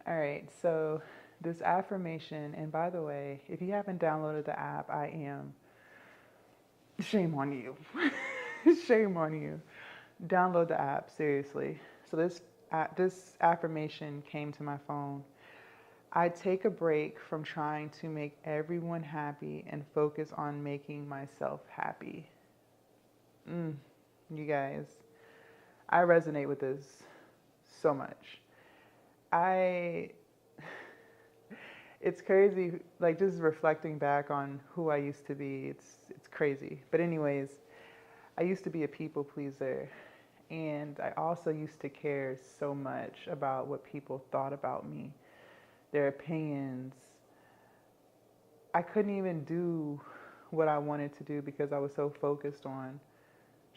All right, so this affirmation, and by the way, if you haven't downloaded the app, I am. Shame on you. Shame on you. Download the app, seriously. So this affirmation came to my phone. I take a break from trying to make everyone happy and focus on making myself happy. You guys, I resonate with this so much. I it's crazy, like just reflecting back on who I used to be. It's crazy. But anyways, I used to be a people pleaser, and I also used to care so much about what people thought about me, their opinions. I couldn't even do what I wanted to do because I was so focused on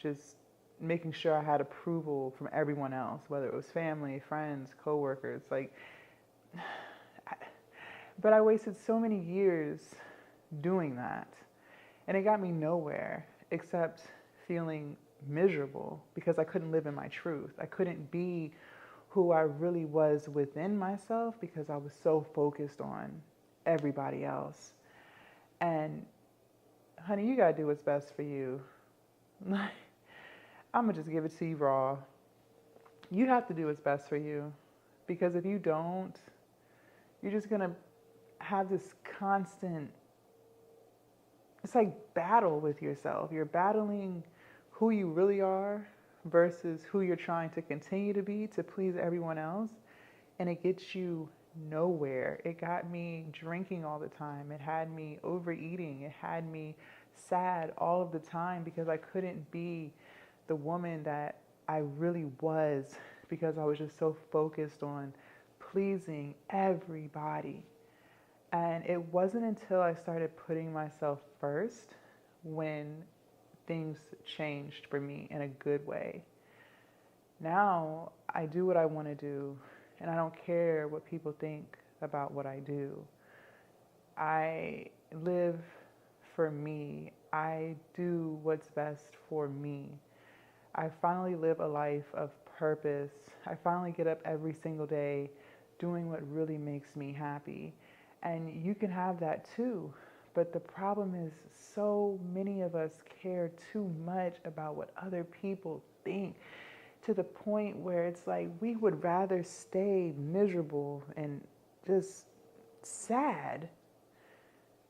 just making sure I had approval from everyone else, whether it was family, friends, coworkers. But I wasted so many years doing that. And it got me nowhere except feeling miserable because I couldn't live in my truth. I couldn't be who I really was within myself because I was so focused on everybody else. And honey, you gotta do what's best for you. I'm gonna just give it to you raw. You have to do what's best for you because if you don't, you're just gonna have this constant, it's like battle with yourself. You're battling who you really are versus who you're trying to continue to be to please everyone else. And it gets you nowhere. It got me drinking all the time. It had me overeating. It had me sad all of the time because I couldn't be the woman that I really was because I was just so focused on pleasing everybody. And it wasn't until I started putting myself first when things changed for me in a good way. Now I do what I want to do, and I don't care what people think about what I do. I live for me. I do what's best for me. I finally live a life of purpose. I finally get up every single day doing what really makes me happy. And you can have that too. But the problem is, so many of us care too much about what other people think to the point where it's like we would rather stay miserable and just sad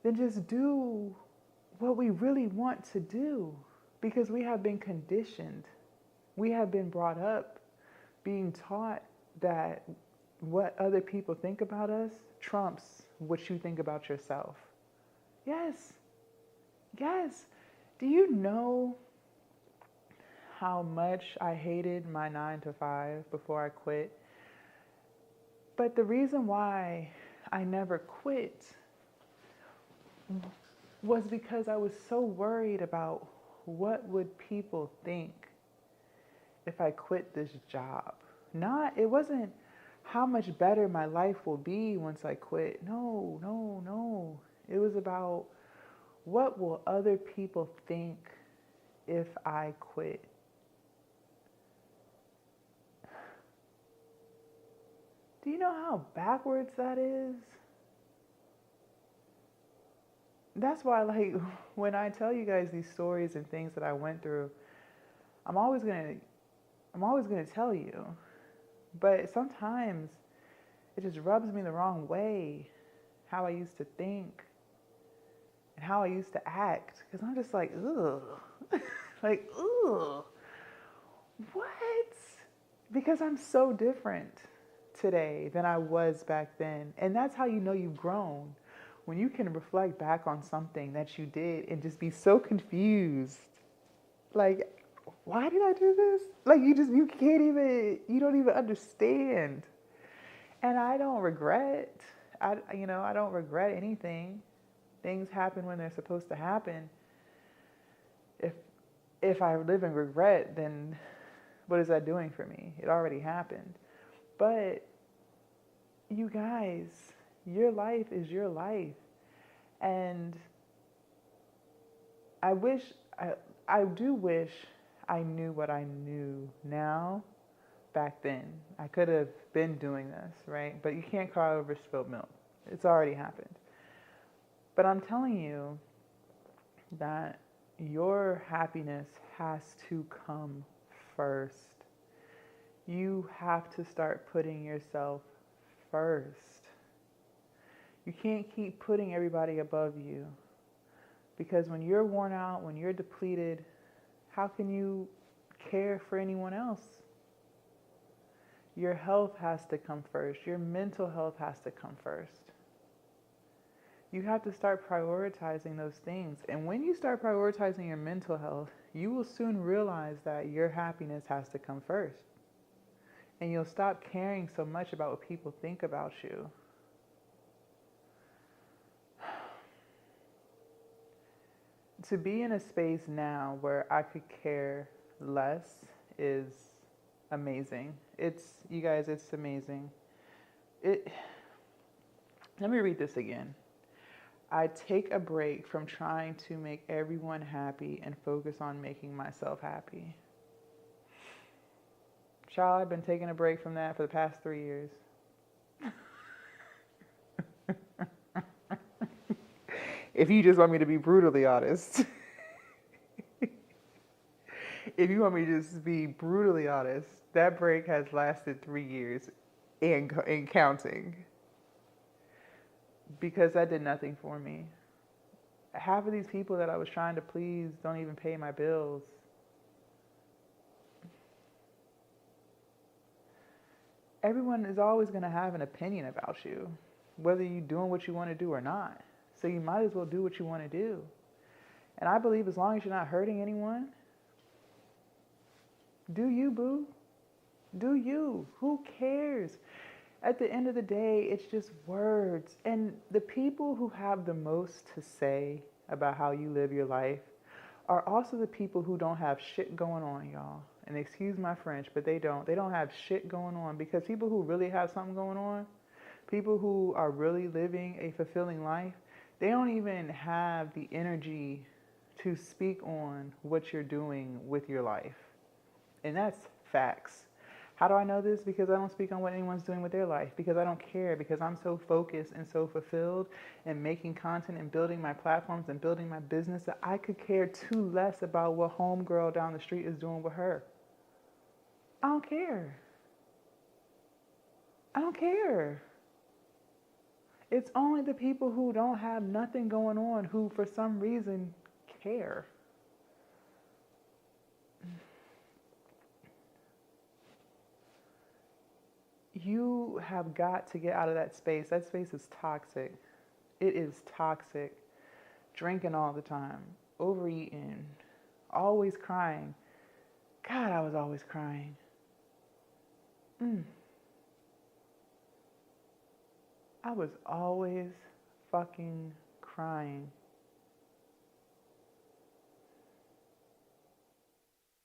than just do what we really want to do because we have been conditioned. We have been brought up being taught that what other people think about us trumps what you think about yourself. Yes, yes. Do you know how much I hated my 9 to 5 before I quit? But the reason why I never quit was because I was so worried about what would people think if I quit this job. It wasn't how much better my life will be once I quit. No, no, no. It was about what will other people think if I quit. Do you know how backwards that is? That's why, like, when I tell you guys these stories and things that I went through, I'm always gonna, I'm always gonna tell you. But sometimes it just rubs me the wrong way, how I used to think and how I used to act, because I'm just like, ugh, like, ugh, what? Because I'm so different today than I was back then, and that's how you know you've grown. When you can reflect back on something that you did and just be so confused, like, why did I do this? Like, you can't even, you don't even understand. And I don't regret, I don't regret anything. Things happen when they're supposed to happen. If if I live in regret, then what is that doing for me? It already happened. But you guys, your life is your life. And I wish I I do wish I knew what I knew now back then. I could have been doing this, right? But you can't cry over spilled milk. It's already happened. But I'm telling you that your happiness has to come first. You have to start putting yourself first. You can't keep putting everybody above you, because when you're worn out, when you're depleted, how can you care for anyone else? Your health has to come first. Your mental health has to come first. You have to start prioritizing those things. And when you start prioritizing your mental health, you will soon realize that your happiness has to come first. And you'll stop caring so much about what people think about you. To be in a space now where I could care less is amazing. You guys, it's amazing. Let me read this again. I take a break from trying to make everyone happy and focus on making myself happy. Child, I've been taking a break from that for the past 3 years. If you just want me to be brutally honest. If you want me to just be brutally honest, that break has lasted 3 years and counting. Because that did nothing for me. Half of these people that I was trying to please don't even pay my bills. Everyone is always going to have an opinion about you, whether you're doing what you want to do or not. So you might as well do what you want to do. And I believe as long as you're not hurting anyone, do you, boo? Do you? Who cares? At the end of the day, it's just words. And the people who have the most to say about how you live your life are also the people who don't have shit going on, y'all. And excuse my French, but they don't. They don't have shit going on, because people who really have something going on, people who are really living a fulfilling life, they don't even have the energy to speak on what you're doing with your life. And that's facts. How do I know this? Because I don't speak on what anyone's doing with their life. Because I don't care. Because I'm so focused and so fulfilled in making content and building my platforms and building my business that I could care too less about what homegirl down the street is doing with her. I don't care. I don't care. It's only the people who don't have nothing going on who, for some reason, care. You have got to get out of that space. That space is toxic. It is toxic. Drinking all the time, overeating, always crying. God, I was always crying. I was always fucking crying.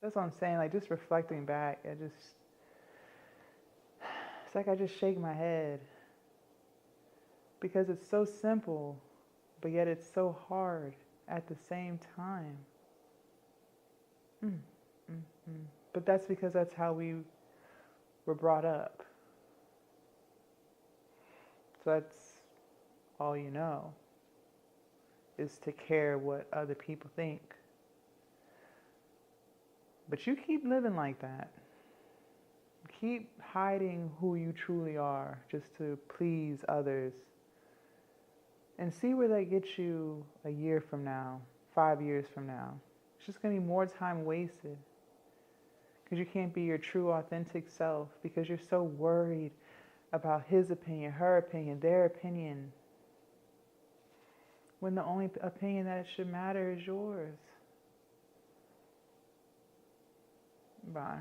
That's what I'm saying. Like, just reflecting back, it's like I just shake my head. Because it's so simple, but yet it's so hard at the same time. But that's because that's how we were brought up. So that's all you know, is to care what other people think. But you keep living like that. Keep hiding who you truly are just to please others. And see where that gets you a year from now, 5 years from now. It's just going to be more time wasted. Because you can't be your true, authentic self, because you're so worried about his opinion, her opinion, their opinion, when the only opinion that should matter is yours. Bye.